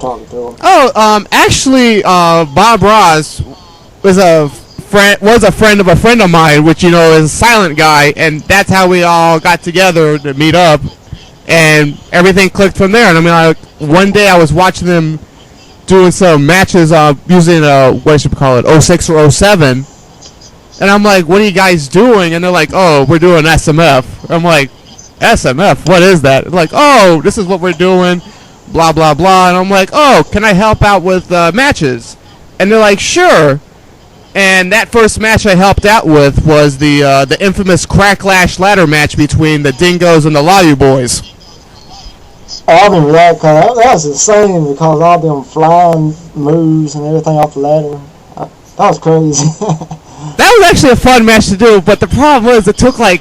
talking to him? Oh, actually, Bob Ross was a friend of a friend of mine, which is a silent guy, and that's how we all got together to meet up, and everything clicked from there. And I mean, one day I was watching them doing some matches using what should we call it, 06 or 07, and I'm like, what are you guys doing? And they're like, oh, we're doing SMF. I'm like, SMF? What is that? They're like, oh, this is what we're doing, blah blah blah. And I'm like, oh, can I help out with matches? And they're like, sure. And that first match I helped out with was the infamous Cracklash ladder match between the Dingoes and the Layu Boys. Oh, I remember that, because that was insane, because all them flying moves and everything off the ladder. That was crazy. That was actually a fun match to do, but the problem was it took I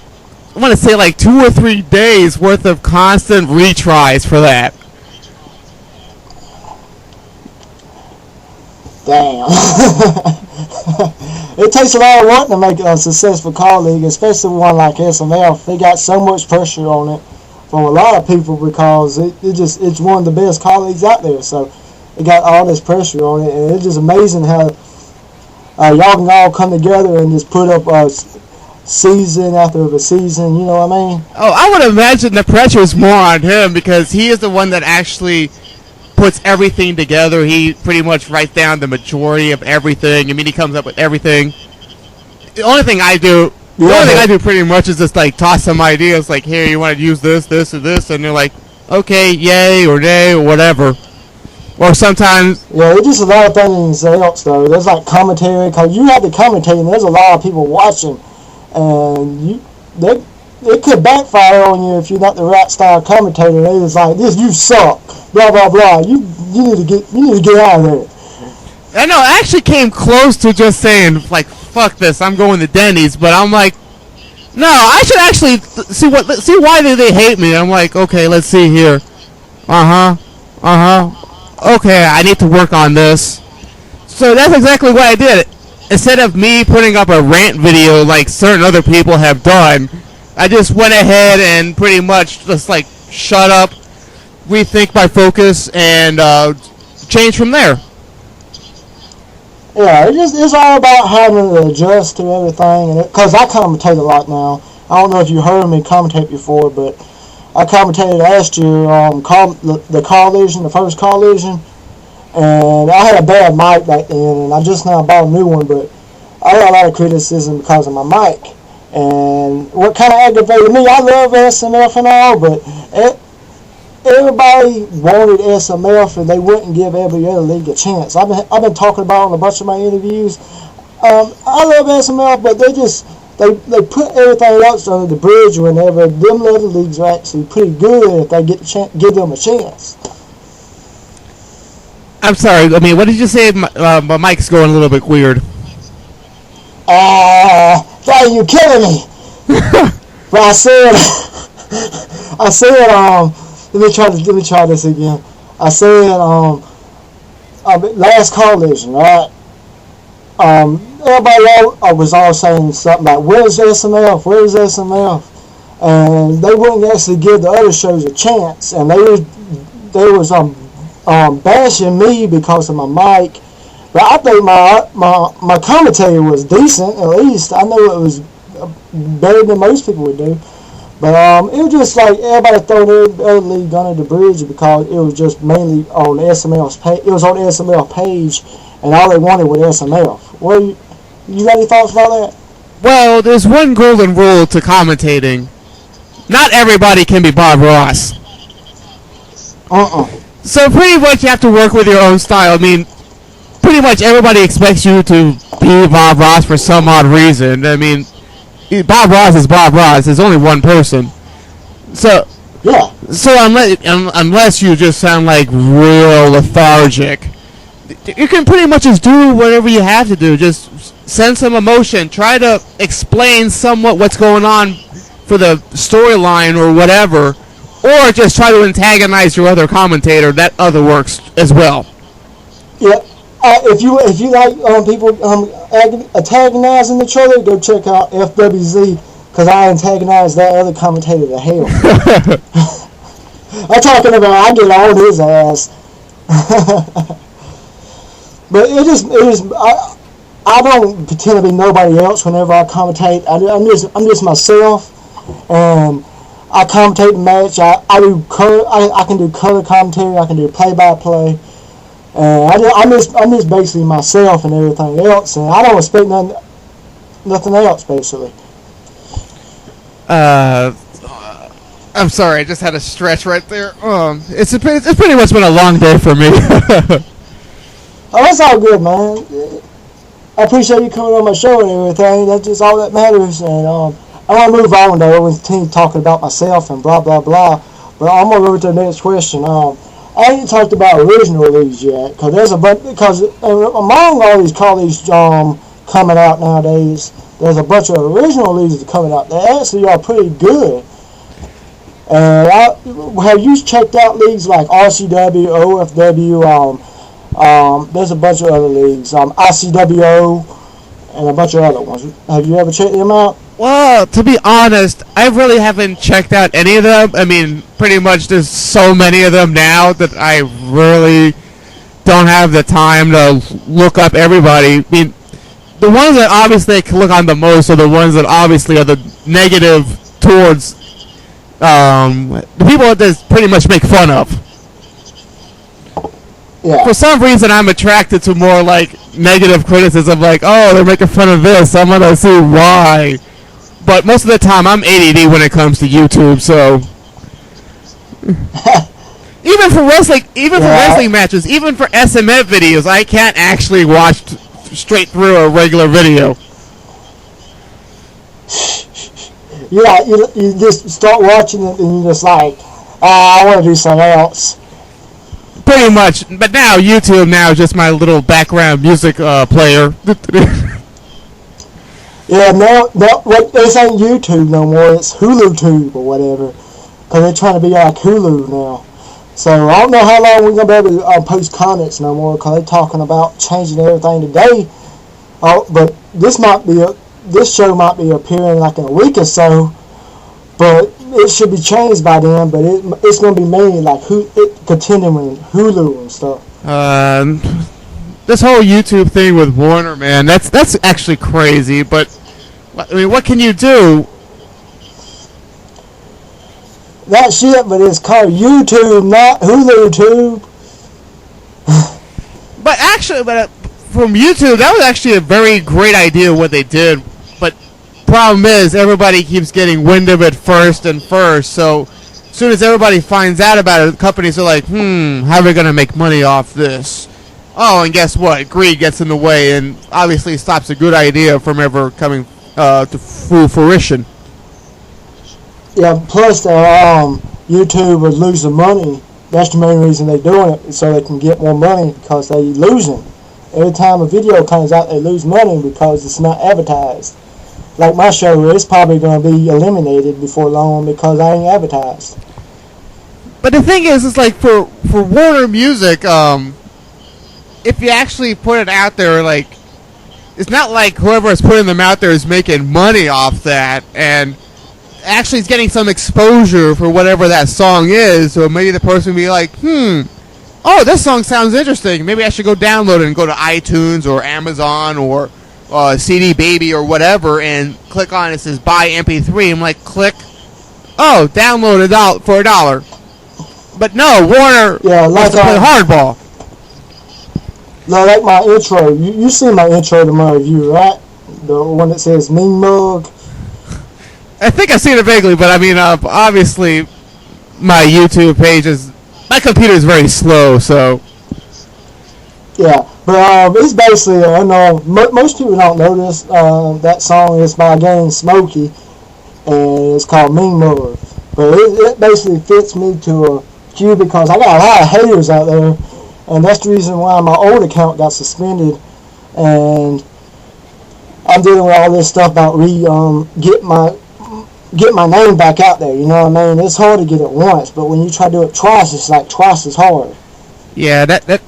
want to say 2 or 3 days worth of constant retries for that. Damn. It takes a lot of work to make a successful call league, especially one like SMF. They got so much pressure on it from a lot of people, because it's one of the best call leagues out there. So it got all this pressure on it, and it's just amazing how y'all can all come together and just put up a season after a season. You know what I mean? Oh, I would imagine the pressure is more on him, because he is the one that actually puts everything together. He pretty much writes down the majority of everything. I mean, he comes up with everything. The only thing I do pretty much is just toss some ideas, like, here, you want to use this, this, or this, and they're like, okay, yay or nay or whatever. Or sometimes, yeah, it's just a lot of things else though. There's commentary, because you have to commentate, and there's a lot of people watching, and it could backfire on you if you're not the right style commentator. They just like, this, you suck, blah blah blah. You need to get out of there. I know, I actually came close to just saying fuck this, I'm going to Denny's, but I'm like, no, I should actually see why they hate me. I'm like, okay, let's see here. Okay, I need to work on this. So that's exactly what I did. Instead of me putting up a rant video like certain other people have done, I just went ahead and pretty much just shut up, rethink my focus, and change from there. Yeah, it's all about having to adjust to everything, and because I commentate a lot now. I don't know if you heard me commentate before, but I commentated last year the first collision, and I had a bad mic back then, and I just now bought a new one, but I got a lot of criticism because of my mic. And what kind of aggravated me, I love SMF and all, but everybody wanted SMF, and they wouldn't give every other league a chance. I've been talking about on a bunch of my interviews. I love SMF, but they put everything else under the bridge whenever them other leagues are actually pretty good if they give them a chance. I'm sorry, I mean, what did you say? My mic's going a little bit weird. Are you kidding me? But I said, let me try this again. I said, last collision, right? Everybody was all saying something like, where's SMF? Where's SMF? And they wouldn't actually give the other shows a chance, and they was bashing me because of my mic. But I think my commentary was decent, at least. I know it was better than most people would do. But it was just like everybody throwing every league under the bridge because it was just mainly on SML's page. It was on the SML page, and all they wanted was SML. Well, you got any thoughts about that? Well, there's one golden rule to commentating. Not everybody can be Bob Ross. So pretty much you have to work with your own style. I mean, pretty much everybody expects you to be Bob Ross for some odd reason. I mean, Bob Ross is Bob Ross. There's only one person. So yeah. So unless you just sound like real lethargic, you can pretty much just do whatever you have to do. Just send some emotion. Try to explain somewhat what's going on for the storyline or whatever, or just try to antagonize your other commentator. That other works as well. Yeah. If you like people antagonizing each other, go check out FWZ, because I antagonize that other commentator to hell. I'm talking about I get on his ass But I don't pretend to be nobody else whenever I commentate. I'm just myself, and I commentate the match. I do color. I can do color commentary. I can do play by play. And I'm just basically myself and everything else, and I don't expect nothing else basically. I'm sorry, I just had a stretch right there. It's pretty much been a long day for me. Oh, that's all good, man. I appreciate you coming on my show and everything. That's just all that matters. And I want to move on though and continue talking about myself and blah blah blah. But I'm gonna go to the next question. I ain't talked about original leagues yet because there's a bunch. Because among all these colleges coming out nowadays, there's a bunch of original leagues that are coming out. They actually are pretty good. And have you checked out leagues like RCW, OFW? There's a bunch of other leagues, ICWO, and a bunch of other ones. Have you ever checked them out? Well, to be honest, I really haven't checked out any of them. I mean, pretty much there's so many of them now that I really don't have the time to look up everybody. I mean, the ones that obviously I can look on the most are the ones that obviously are the negative towards the people that pretty much make fun of. Yeah. For some reason, I'm attracted to more like negative criticism, like, oh, they're making fun of this. I'm gonna see why. But most of the time, I'm ADD when it comes to YouTube. So even for wrestling matches, even for SMF videos, I can't actually watch straight through a regular video. Yeah, you just start watching it and you're just like, I want to do something else. Pretty much, but now YouTube now is just my little background music player. Yeah, no, this ain't YouTube no more. It's Hulu Tube or whatever, because they're trying to be like Hulu now. So I don't know how long we're gonna be able to post comments no more, because they're talking about changing everything today. But this show might be appearing like in a week or so, but it should be changed by then. But it's gonna be mainly like continuing Hulu and stuff. This whole YouTube thing with Warner, man, that's actually crazy. But I mean, what can you do? That shit, but it's called YouTube, not Hulu Tube. But actually, from YouTube, that was actually a very great idea what they did. But problem is, everybody keeps getting wind of it first. So as soon as everybody finds out about it, companies are like, how are we gonna make money off this? Oh, and guess what? Greed gets in the way and obviously stops a good idea from ever coming to full fruition. Yeah, plus YouTube was losing money. That's the main reason they're doing it, so they can get more money, because they're losing. Every time a video comes out, they lose money because it's not advertised. Like my show, it's probably going to be eliminated before long because I ain't advertised. But the thing is, it's like for Warner Music, if you actually put it out there, like, it's not like whoever is putting them out there is making money off that, and actually is getting some exposure for whatever that song is. So maybe the person will be like, oh, this song sounds interesting. Maybe I should go download it and go to iTunes or Amazon or CD Baby or whatever and click on it. It says buy MP3. I'm like, click. Oh, download it for $1. But no, Warner wants to play hardball. No, like my intro. You see my intro to my review, right? The one that says Mean Mug. I think I've seen it vaguely, but I mean, obviously, my YouTube page my computer is very slow, so. Yeah, but it's basically, I know most people don't know this. That song is by a guy named Smokey, and it's called Mean Mug. But it basically fits me to a cue, because I got a lot of haters out there. And that's the reason why my old account got suspended, and I'm dealing with all this stuff about get my name back out there. You know what I mean? It's hard to get it once, but when you try to do it twice, it's like twice as hard. Yeah, that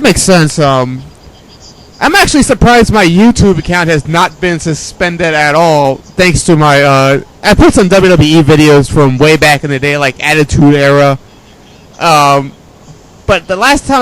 makes sense. I'm actually surprised my YouTube account has not been suspended at all, thanks to my I put some WWE videos from way back in the day, like Attitude Era. But the last time